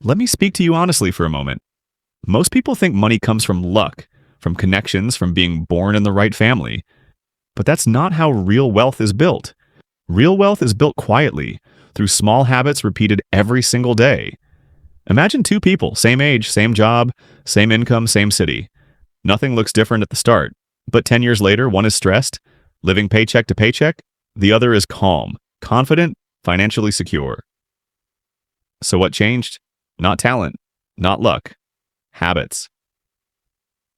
Let me speak to you honestly for a moment. Most people think money comes from luck, from connections, from being born in the right family. But that's not how real wealth is built. Real wealth is built quietly, through small habits repeated every single day. Imagine two people, same age, same job, same income, same city. Nothing looks different at the start. But 10 years later, one is stressed, living paycheck to paycheck. The other is calm, confident, financially secure. So what changed? Not talent, not luck. Habits.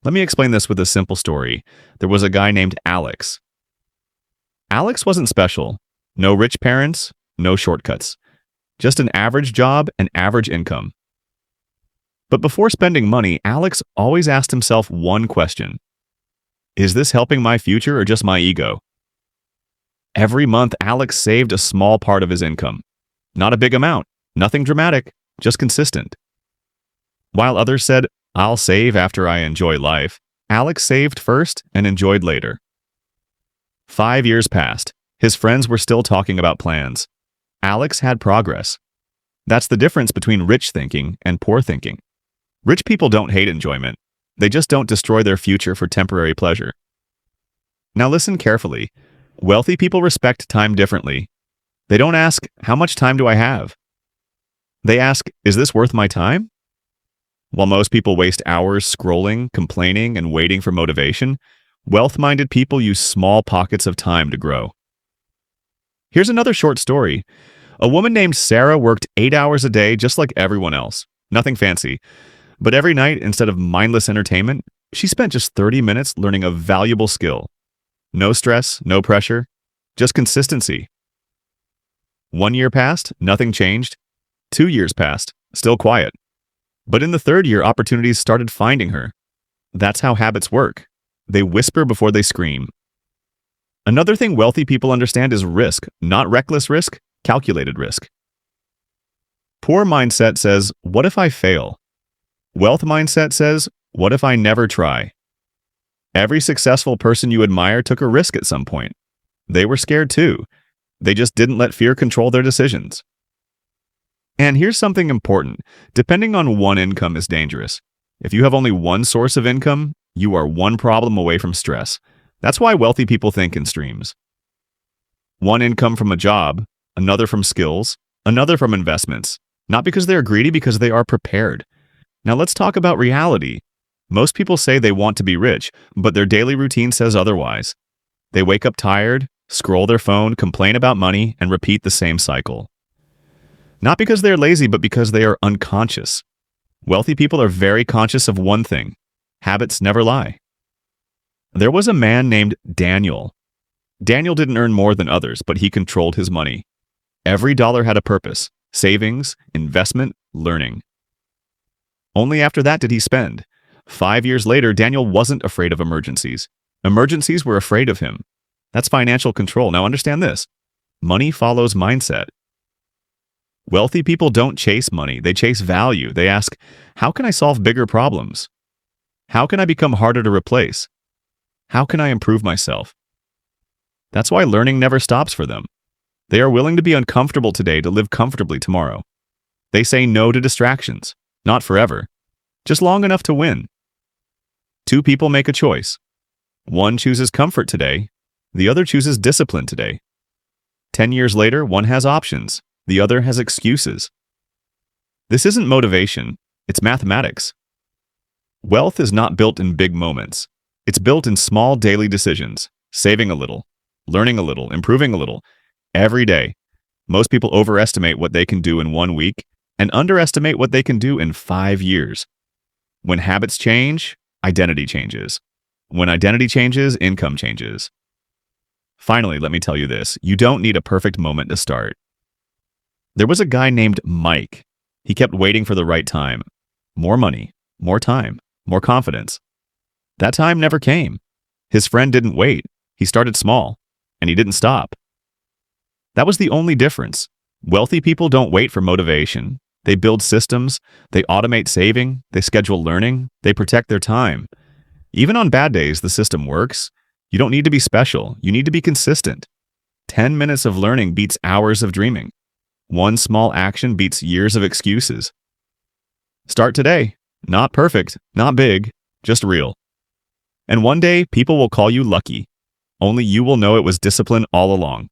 Let me explain this with a simple story. There was a guy named Alex. Alex wasn't special. No rich parents, no shortcuts. Just an average job and average income. But before spending money, Alex always asked himself one question. Is this helping my future or just my ego? Every month, Alex saved a small part of his income. Not a big amount, nothing dramatic, just consistent. While others said, I'll save after I enjoy life, Alex saved first and enjoyed later. 5 years passed. His friends were still talking about plans. Alex had progress. That's the difference between rich thinking and poor thinking. Rich people don't hate enjoyment. They just don't destroy their future for temporary pleasure. Now listen carefully. Wealthy people respect time differently. They don't ask, how much time do I have? They ask, is this worth my time? While most people waste hours scrolling, complaining, and waiting for motivation, wealth-minded people use small pockets of time to grow. Here's another short story. A woman named Sarah worked 8 hours a day just like everyone else. Nothing fancy. But every night, instead of mindless entertainment, she spent just 30 minutes learning a valuable skill. No stress, no pressure, just consistency. 1 year passed, nothing changed. 2 years passed, still quiet. But in the third year, opportunities started finding her. That's how habits work. They whisper before they scream. Another thing wealthy people understand is risk, not reckless risk, calculated risk. Poor mindset says, what if I fail? Wealth mindset says, what if I never try? Every successful person you admire took a risk at some point. They were scared too. They just didn't let fear control their decisions. And here's something important. Depending on one income is dangerous. If you have only one source of income, you are one problem away from stress. That's why wealthy people think in streams. One income from a job, another from skills, another from investments. Not because they are greedy, because they are prepared. Now let's talk about reality. Most people say they want to be rich, but their daily routine says otherwise. They wake up tired, scroll their phone, complain about money, and repeat the same cycle. Not because they're lazy, but because they are unconscious. Wealthy people are very conscious of one thing. Habits never lie. There was a man named Daniel. Daniel didn't earn more than others, but he controlled his money. Every dollar had a purpose: savings, investment, learning. Only after that did he spend. 5 years later, Daniel wasn't afraid of emergencies. Emergencies were afraid of him. That's financial control. Now understand this. Money follows mindset. Wealthy people don't chase money. They chase value. They ask, how can I solve bigger problems? How can I become harder to replace? How can I improve myself? That's why learning never stops for them. They are willing to be uncomfortable today to live comfortably tomorrow. They say no to distractions. Not forever. Just long enough to win. Two people make a choice. One chooses comfort today. The other chooses discipline today. 10 years later, one has options. The other has excuses. This isn't motivation. It's mathematics. Wealth is not built in big moments. It's built in small daily decisions. Saving a little, learning a little, improving a little. Every day. Most people overestimate what they can do in 1 week and underestimate what they can do in 5 years. When habits change, identity changes. When identity changes, income changes. Finally, let me tell you this. You don't need a perfect moment to start. There was a guy named Mike. He kept waiting for the right time. More money, more time, more confidence. That time never came. His friend didn't wait. He started small, and he didn't stop. That was the only difference. Wealthy people don't wait for motivation. They build systems, they automate saving, they schedule learning, they protect their time. Even on bad days, the system works. You don't need to be special. You need to be consistent. 10 minutes of learning beats hours of dreaming. One small action beats years of excuses. Start today. Not perfect, not big, just real. And one day, people will call you lucky. Only you will know it was discipline all along.